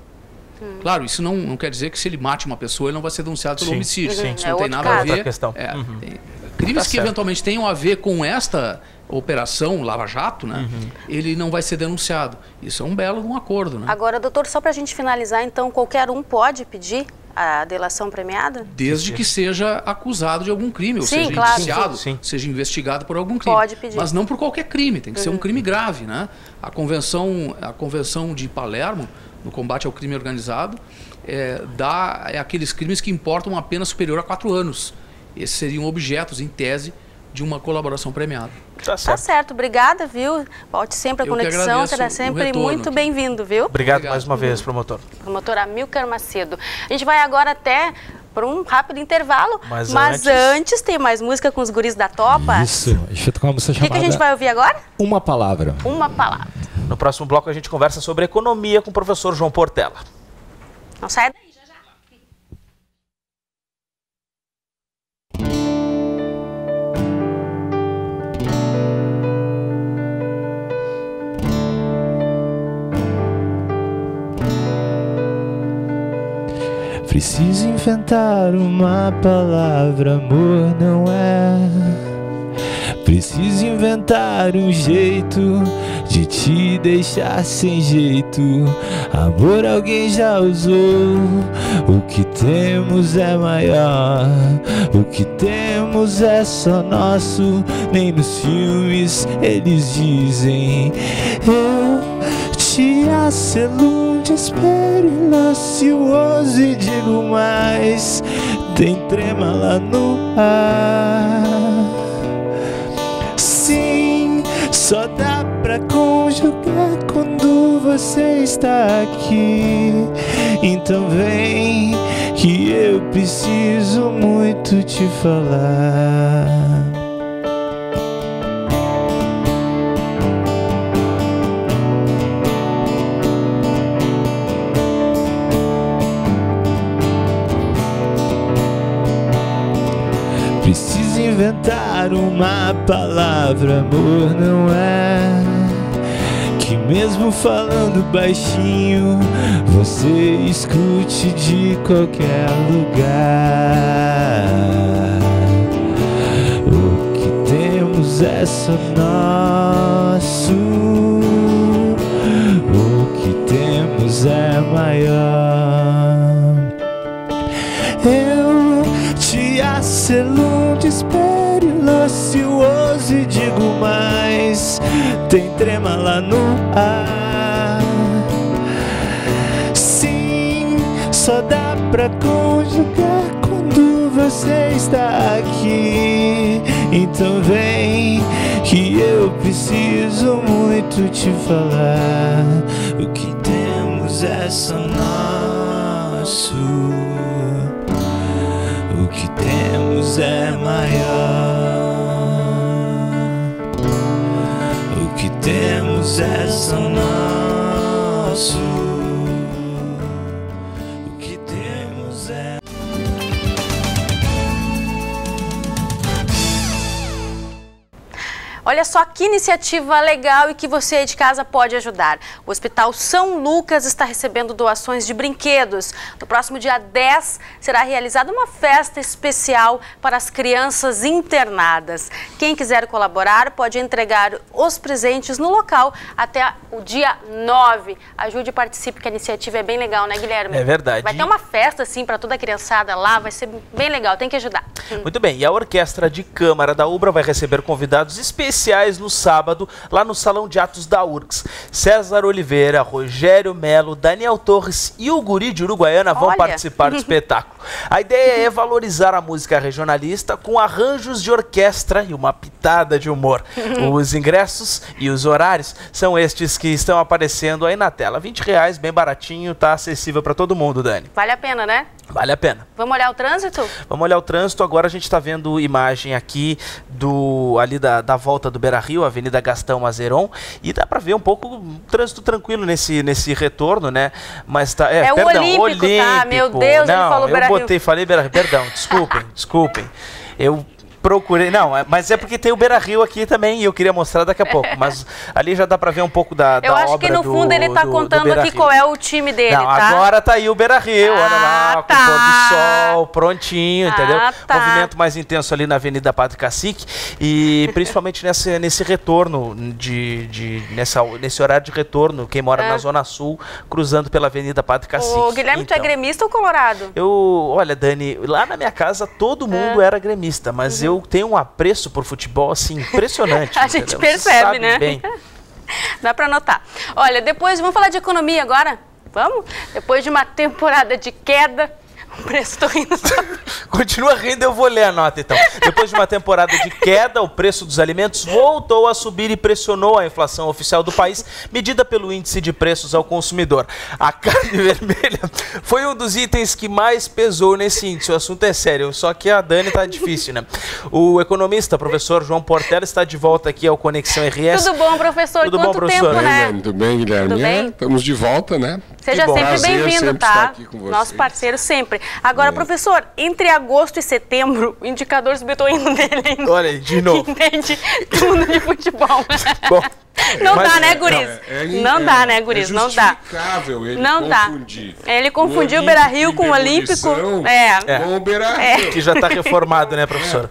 Claro, isso não quer dizer que se ele mate uma pessoa, ele não vai ser denunciado pelo homicídio. Isso não tem nada a ver. Tem crimes que eventualmente tenham a ver com esta operação Lava Jato, né? Ele não vai ser denunciado. Isso é um belo acordo, né? Agora, doutor, só para a gente finalizar, então, qualquer um pode pedir a delação premiada? Desde que seja acusado de algum crime, ou seja, indiciado, seja investigado por algum crime. Pode pedir. Mas não por qualquer crime, tem que ser um crime grave, né? A Convenção de Palermo, no combate ao crime organizado, dá aqueles crimes que importam uma pena superior a 4 anos. Esses seriam objetos, em tese, de uma colaboração premiada. Tá certo, obrigada, viu? Volte sempre à Conexão, será sempre muito bem-vindo, viu? Obrigado mais uma vez, promotor. Promotor Amilcar Macedo. A gente vai agora até para um rápido intervalo, mas antes tem mais música com os guris da Topa. Isso, a gente vai tocar uma música chamada... O que a gente vai ouvir agora? Uma Palavra. Uma Palavra. No próximo bloco a gente conversa sobre economia com o professor João Portela. Não sai daí. Preciso inventar uma palavra, amor não é. Preciso inventar um jeito de te deixar sem jeito. Amor alguém já usou. O que temos é maior. O que temos é só nosso. Nem nos filmes eles dizem. Eu te acelo de esperilacioso e digo mais. Tem trema lá no ar. Sim, só dá pra conjugar quando você está aqui. Então vem que eu preciso muito te falar. Preciso inventar uma palavra, amor não é. Que mesmo falando baixinho, você escute de qualquer lugar. O que temos é só nosso. O que temos é maior. Eu te acelo de esperilacioso e digo mais. Tem trema lá no ar. Sim, só dá pra conjugar quando você está aqui. Então vem que eu preciso muito te falar. O que temos é só nosso. O que temos é maior. O que temos é só nosso. O que temos é... Olha só que iniciativa legal e que você aí de casa pode ajudar. O Hospital São Lucas está recebendo doações de brinquedos. No próximo dia 10 será realizada uma festa especial para as crianças internadas. Quem quiser colaborar pode entregar os presentes no local até o dia 9. Ajude e participe, que a iniciativa é bem legal, né, Guilherme? É verdade. Vai ter uma festa assim para toda a criançada lá, vai ser bem legal, tem que ajudar. Muito bem, e a Orquestra de Câmara da UBRA vai receber convidados especiais no sábado, lá no Salão de Atos da URGS. César Oliveira, Rogério Melo, Daniel Torres e o Guri de Uruguaiana vão participar do espetáculo. A ideia é valorizar a música regionalista com arranjos de orquestra e uma pitada de humor. Os ingressos e os horários são estes que estão aparecendo aí na tela. R$20, bem baratinho, tá acessível para todo mundo, Dani. Vale a pena, né? Vale a pena. Vamos olhar o trânsito? Vamos olhar o trânsito. Agora a gente está vendo imagem aqui ali da volta volta do Beira-Rio, Avenida Gastão Mazeron, e dá para ver um pouco o trânsito tranquilo nesse retorno, né? Mas tá, perdão, o Olímpico, tá? Meu Deus, não, ele falou Beira-Rio. Falei Beira-Rio, perdão, desculpem. Eu procurei, não, mas é porque tem o Beira-Rio aqui também e eu queria mostrar daqui a pouco, mas ali já dá pra ver um pouco da obra. Eu acho que no fundo ele tá contando aqui qual é o time dele, não, tá? Agora tá aí o Beira-Rio, olha lá, com o pôr do sol, prontinho, entendeu? Tá. Movimento mais intenso ali na Avenida Padre Cacique e principalmente nesse retorno, nesse horário de retorno, quem mora na Zona Sul, cruzando pela Avenida Padre Cacique. Ô, Guilherme, então, tu é gremista ou colorado? Olha, Dani, lá na minha casa todo mundo era gremista, mas eu tenho um apreço por futebol, assim, impressionante. A gente percebe, né? Bem. Dá para notar. Olha, vamos falar de economia agora? Vamos? Depois de uma temporada de queda, o preço do rindo. Continua rindo, eu vou ler a nota então. Depois de uma temporada de queda, o preço dos alimentos voltou a subir e pressionou a inflação oficial do país, medida pelo índice de preços ao consumidor. A carne vermelha foi um dos itens que mais pesou nesse índice. O assunto é sério, só que a Dani tá difícil, né? O economista, professor João Portela, está de volta aqui ao Conexão RS. Tudo bom, professor? Tudo Quanto bom, professor? tempo, né? Tudo bem, Guilherme? Tudo bem? Estamos de volta, né? Seja sempre bem-vindo, tá? Nosso parceiro sempre. Agora, professor, entre agosto e setembro, o indicador subiu indo dele ainda. Olha aí, de novo. Entende tudo de futebol. Bom, não dá, né, guris? Não dá, né, guris? Não dá. Ele não confundir. Ele confundiu o Beira-Rio com o Olímpico. Com o Beira-Rio. Que já está reformado, né, professor?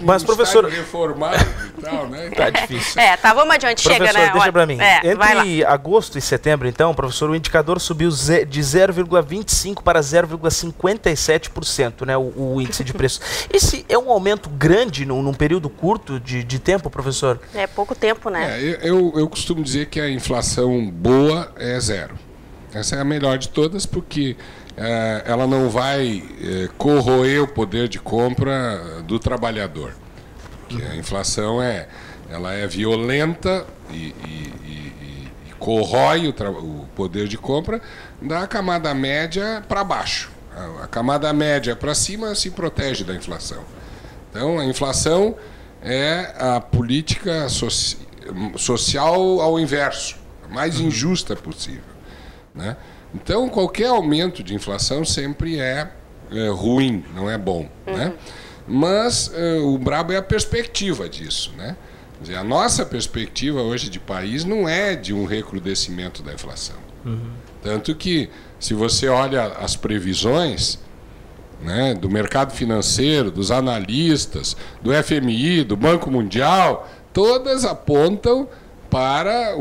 Mas, professor... reformado e tal, né? Tá difícil. Tá, vamos adiante. Professor, chega, né? deixa pra mim. Entre agosto e setembro, então, professor, o indicador subiu de 0,25% para 0,57%, né, o índice de preço. Esse é um aumento grande num período curto de tempo, professor? É pouco tempo, né? Eu costumo dizer que a inflação boa é zero. Essa é a melhor de todas porque ela não vai corroer o poder de compra do trabalhador. Porque a inflação ela é violenta e corrói o poder de compra da camada média para baixo. A camada média para cima se protege da inflação. Então, a inflação é a política social ao inverso, a mais injusta possível, né? Então, qualquer aumento de inflação sempre é ruim, não é bom, né? Mas o brabo é a perspectiva disso, né? Quer dizer, a nossa perspectiva hoje de país não é de um recrudescimento da inflação. Tanto que, se você olha as previsões, né, do mercado financeiro, dos analistas, do FMI, do Banco Mundial, todas apontam para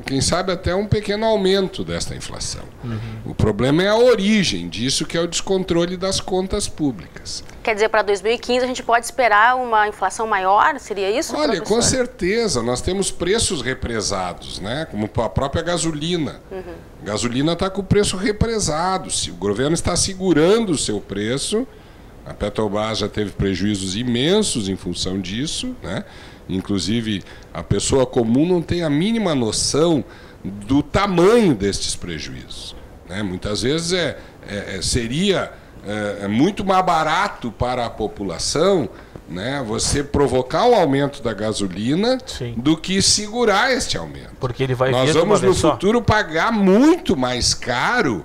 quem sabe até um pequeno aumento desta inflação. O problema é a origem disso, que é o descontrole das contas públicas. Quer dizer, para 2015 a gente pode esperar uma inflação maior? Seria isso, Olha, professor? com certeza. Nós temos preços represados, né? Como a própria gasolina. A gasolina está com o preço represado. O governo está segurando o seu preço. A Petrobras já teve prejuízos imensos em função disso, né? Inclusive, a pessoa comum não tem a mínima noção do tamanho destes prejuízos, né? Muitas vezes seria muito mais barato para a população, né, você provocar um aumento da gasolina do que segurar este aumento. Porque ele vai Nós vamos no futuro pagar muito mais caro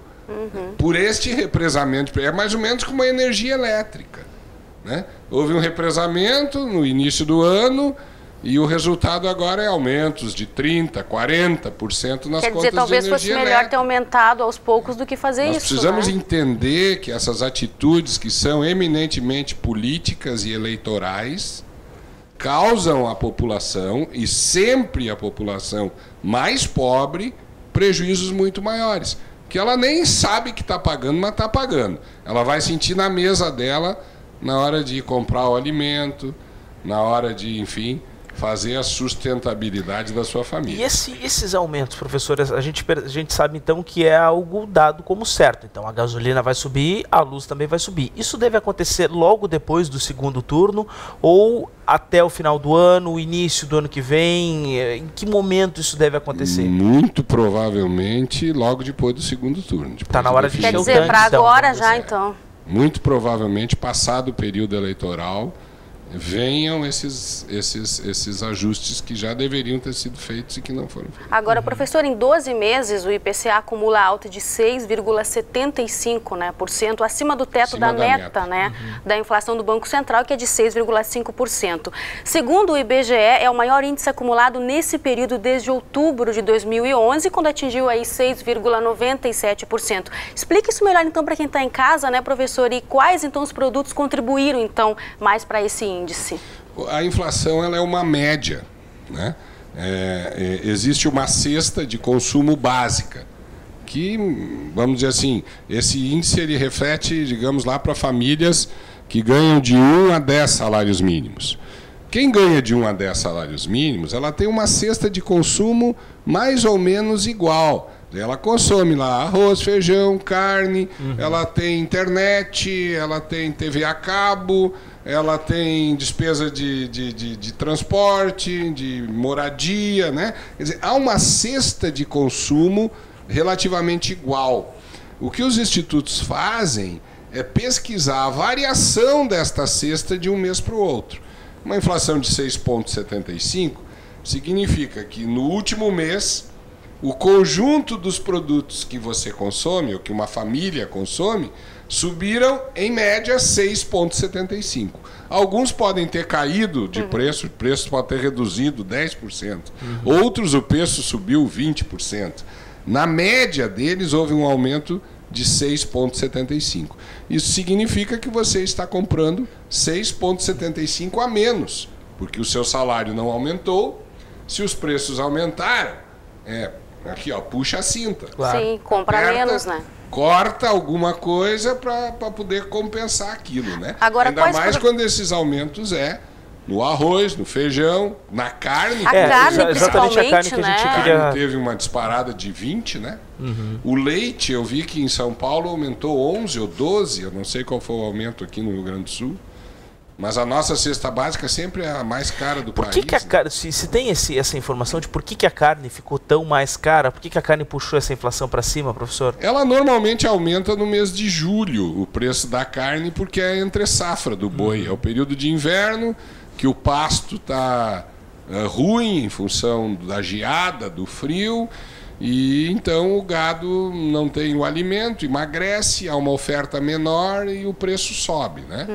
por este represamento. É mais ou menos como a energia elétrica, né? Houve um represamento no início do ano e o resultado agora é aumentos de 30%, 40% nas contas de energia elétrica. Quer dizer, talvez fosse melhor ter aumentado aos poucos do que fazer isso. Nós precisamos né? entender que essas atitudes que são eminentemente políticas e eleitorais causam à população, e sempre à população mais pobre, prejuízos muito maiores. Que ela nem sabe que está pagando, mas está pagando. Ela vai sentir na mesa dela na hora de comprar o alimento, na hora de, enfim, fazer a sustentabilidade da sua família. E esses aumentos, professores, a gente sabe então que é algo dado como certo. Então a gasolina vai subir, a luz também vai subir. Isso deve acontecer logo depois do segundo turno ou até o final do ano, o início do ano que vem? Em que momento isso deve acontecer? Muito provavelmente logo depois do segundo turno. Está na hora de Quer dizer, para agora já então. Muito provavelmente, passado o período eleitoral, venham esses ajustes que já deveriam ter sido feitos e que não foram feitos. Agora, professor, em 12 meses o IPCA acumula alta de 6,75%, né, acima do teto da meta, né, da inflação do Banco Central, que é de 6,5%. Segundo o IBGE, é o maior índice acumulado nesse período desde outubro de 2011, quando atingiu aí 6,97%. Explique isso melhor então para quem está em casa, né, professor, e quais então os produtos contribuíram então mais para esse índice? A inflação ela é uma média, né? Existe uma cesta de consumo básica, que, vamos dizer assim, esse índice ele reflete, digamos lá, para famílias que ganham de 1 a 10 salários mínimos. Quem ganha de 1 a 10 salários mínimos, ela tem uma cesta de consumo mais ou menos igual. Ela consome lá arroz, feijão, carne, ela tem internet, ela tem TV a cabo, ela tem despesa de transporte, de moradia, né? Quer dizer, há uma cesta de consumo relativamente igual. O que os institutos fazem é pesquisar a variação desta cesta de um mês para o outro. Uma inflação de 6,75 significa que no último mês o conjunto dos produtos que você consome, ou que uma família consome, subiram em média 6,75. Alguns podem ter caído de preço, o preço pode ter reduzido 10%. Outros o preço subiu 20%. Na média deles houve um aumento de 6,75. Isso significa que você está comprando 6,75 a menos, porque o seu salário não aumentou. Se os preços aumentaram, aqui ó, puxa a cinta. Claro. Sim, compra menos, né? Corta alguma coisa para poder compensar aquilo, né? Agora, ainda mais quando esses aumentos no arroz, no feijão, na carne. A carne, exatamente a carne que né? a gente queria... A carne teve uma disparada de 20, né? O leite, eu vi que em São Paulo aumentou 11 ou 12, eu não sei qual foi o aumento aqui no Rio Grande do Sul. Mas a nossa cesta básica sempre é a mais cara do país. Por que a carne, se tem essa informação de por que a carne ficou tão mais cara, por que a carne puxou essa inflação para cima, professor? Ela normalmente aumenta no mês de julho, o preço da carne, porque é entre safra do boi. É o período de inverno, que o pasto está ruim em função da geada, do frio, e então o gado não tem o alimento, emagrece, há uma oferta menor e o preço sobe, né?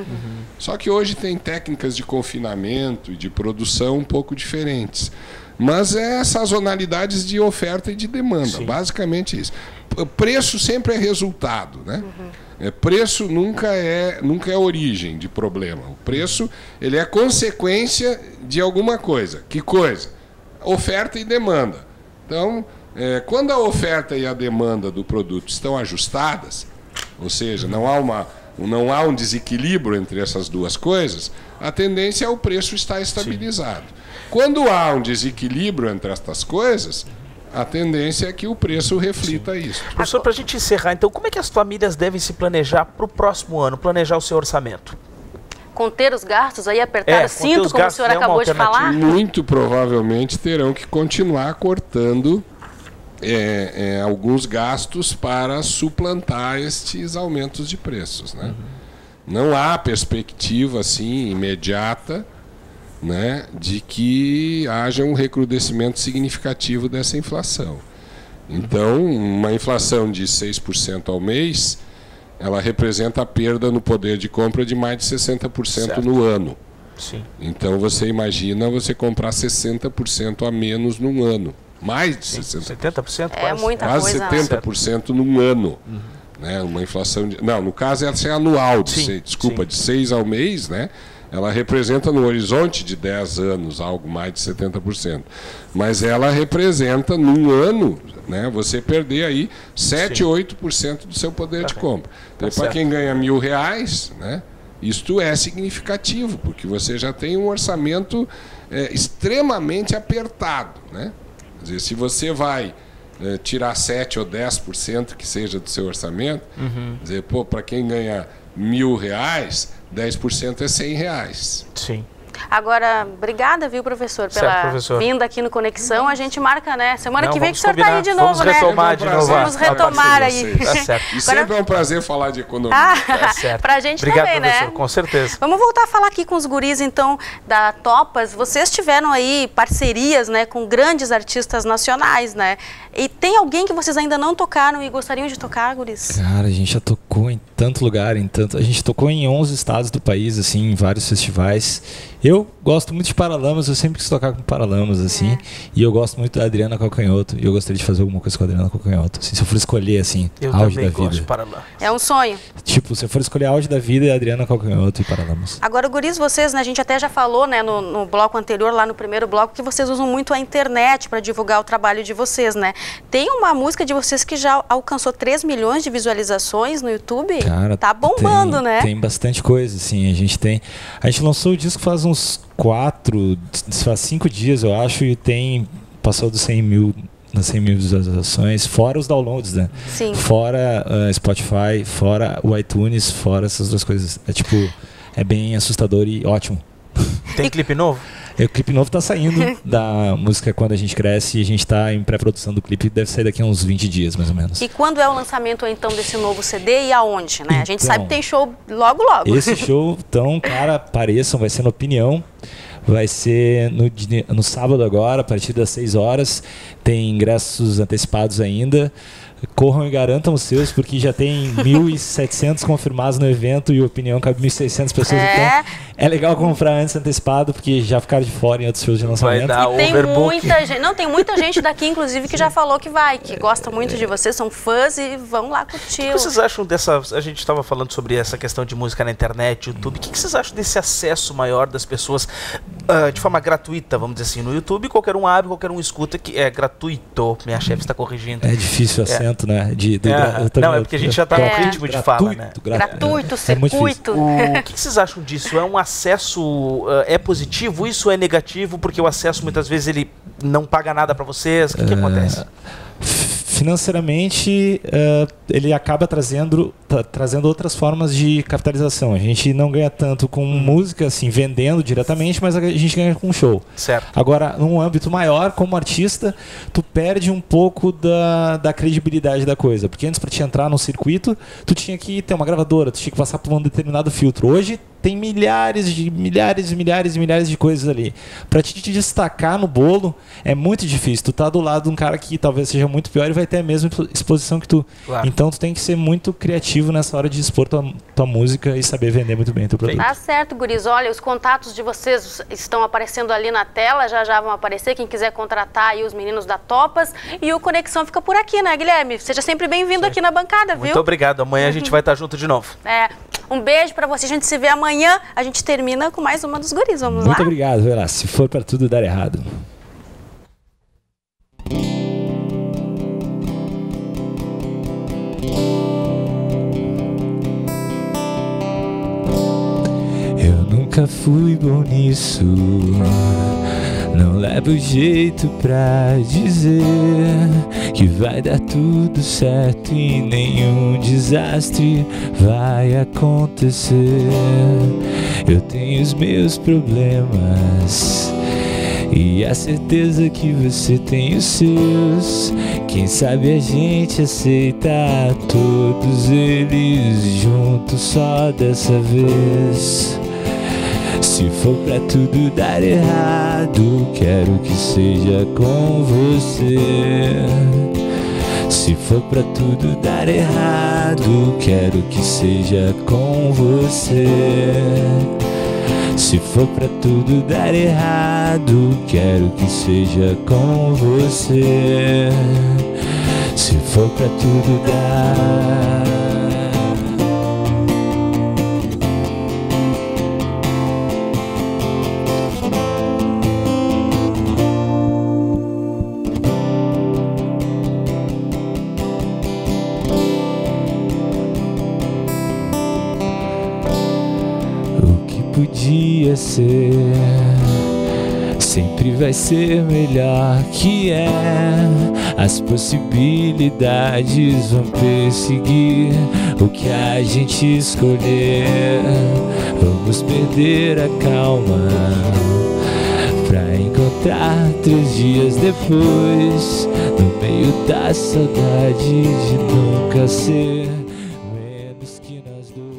Só que hoje tem técnicas de confinamento e de produção um pouco diferentes. Mas é sazonalidades de oferta e de demanda, basicamente isso. Preço sempre é resultado, né? Preço nunca é origem de problema. O preço ele é consequência de alguma coisa. Que coisa? Oferta e demanda. Então, quando a oferta e a demanda do produto estão ajustadas, ou seja, não há um desequilíbrio entre essas duas coisas, a tendência é o preço estar estabilizado. Quando há um desequilíbrio entre estas coisas, a tendência é que o preço reflita isso. Professor, para a gente encerrar, então, como é que as famílias devem se planejar para o próximo ano, planejar o seu orçamento? Conter os gastos, aí apertar o cinto, como o senhor acabou de falar? Muito provavelmente terão que continuar cortando alguns gastos para suplantar estes aumentos de preços, né? Não há perspectiva assim imediata, né, de que haja um recrudescimento significativo dessa inflação. Então, uma inflação de 6% ao mês, ela representa a perda no poder de compra de mais de 60% no ano. Sim. Então, você imagina você comprar 60% a menos num ano. Mais de 60%. 70% quase. É muita quase coisa. 70% num ano. Né? Uma inflação de... Não, no caso ela é anual, de 6 ao mês, né? Ela representa no horizonte de 10 anos algo mais de 70%. Mas ela representa num ano, né, você perder aí 7, 8% do seu poder de compra. Então, para quem ganha R$1.000, né, isto é significativo, porque você já tem um orçamento extremamente apertado, né? Quer dizer, se você vai tirar 7 ou 10% que seja do seu orçamento, quer dizer, para quem ganha R$1.000, 10% é R$100. Sim. Agora, obrigada, viu, professor, pela vinda aqui no Conexão. A gente marca, né? Semana que vem que o senhor tá aí de novo, né? Vamos retomar aí. Tá certo. E sempre é um prazer falar de economia. Tá certo. Pra gente obrigado, também, professor, né? Com certeza. Vamos voltar a falar aqui com os guris, então, da Topas. Vocês tiveram aí parcerias, né, com grandes artistas nacionais, né? E tem alguém que vocês ainda não tocaram e gostariam de tocar, guris? Cara, a gente já tocou em tanto lugar, a gente tocou em 11 estados do país, assim, em vários festivais. Eu gosto muito de Paralamas, eu sempre quis tocar com Paralamas, assim, e eu gosto muito da Adriana Calcanhoto, e eu gostaria de fazer alguma coisa com a Adriana Calcanhoto, assim, se eu for escolher, assim, auge da vida. De Paralamas. É um sonho. Tipo, se eu for escolher auge da vida, é Adriana Calcanhoto e Paralamas. Agora, guris, vocês, né, a gente até já falou, né, no bloco anterior, lá no primeiro bloco, que vocês usam muito a internet para divulgar o trabalho de vocês, né? Tem uma música de vocês que já alcançou 3 milhões de visualizações no YouTube? Cara, tá bombando, né? Tem bastante coisa, assim, a gente lançou o disco faz uns 5 dias, eu acho, e passou dos 100 mil visualizações, fora os downloads, né? Sim. Fora Spotify, fora o iTunes, fora essas duas coisas. É bem assustador e ótimo. Tem clipe novo? O clipe novo tá saindo da música Quando a Gente Cresce, e a gente tá em pré-produção do clipe, deve sair daqui a uns 20 dias, mais ou menos. E quando é o lançamento, então, desse novo CD e aonde, né? A gente sabe que tem show logo. Esse show, então, cara, apareçam, vai ser na Opinião. Vai ser no sábado agora, a partir das 6 horas. Tem ingressos antecipados ainda. Corram e garantam os seus, porque já tem 1.700 confirmados no evento e a Opinião cabe 1.600 pessoas. Então é legal comprar antes antecipado, porque já ficaram de fora em outros shows de lançamento. Tem muita gente daqui, inclusive, que já falou que gosta muito de vocês, são fãs e vão lá curtir. O que vocês acham dessa... A gente estava falando sobre essa questão de música na internet, YouTube. O que vocês acham desse acesso maior das pessoas de forma gratuita, vamos dizer assim, no YouTube? Qualquer um abre, qualquer um escuta, que é gratuito. Minha chefe está corrigindo. É difícil o acento. Né? Não, é porque a gente já está no ritmo de fala, né? Gratuito, circuito. O que vocês acham disso? É um acesso positivo? Isso é negativo? Porque o acesso muitas vezes ele não paga nada para vocês? O que acontece? Financeiramente, ele acaba trazendo outras formas de capitalização. A gente não ganha tanto com música, assim, vendendo diretamente, mas a gente ganha com show. Certo. Agora, num âmbito maior, como artista, tu perde um pouco da credibilidade da coisa. Porque antes, para te entrar no circuito, tu tinha que ter uma gravadora, tu tinha que passar por um determinado filtro. Hoje, tem milhares de coisas ali. Para te destacar no bolo, é muito difícil. Tu tá do lado de um cara que talvez seja muito pior e vai ter a mesma exposição que tu. Claro. Então tu tem que ser muito criativo nessa hora de expor tua música e saber vender muito bem teu produto. Tá certo, guris. Olha, os contatos de vocês estão aparecendo ali na tela, já vão aparecer. Quem quiser contratar aí os meninos da Topas. E o Conexão fica por aqui, né, Guilherme? Seja sempre bem-vindo aqui na bancada, viu? Muito obrigado. Amanhã a gente vai estar junto de novo. Um beijo pra você. A gente se vê amanhã. A gente termina com mais uma dos guris. Vamos lá? Muito obrigado. Vai lá. Se for pra tudo dar errado. Eu nunca fui bom nisso. Não levo jeito pra dizer que vai dar tudo certo e nenhum desastre vai acontecer. Eu tenho os meus problemas e a certeza que você tem os seus. Quem sabe a gente aceita todos eles juntos só dessa vez. Se for pra tudo dar errado, quero que seja com você. Se for pra tudo dar errado, quero que seja com você. Se for pra tudo dar errado, quero que seja com você. Se for pra tudo dar... Podia ser, sempre vai ser melhor que é. As possibilidades vão perseguir o que a gente escolher. Vamos perder a calma pra encontrar 3 dias depois, no meio da saudade de nunca ser menos que nós dois.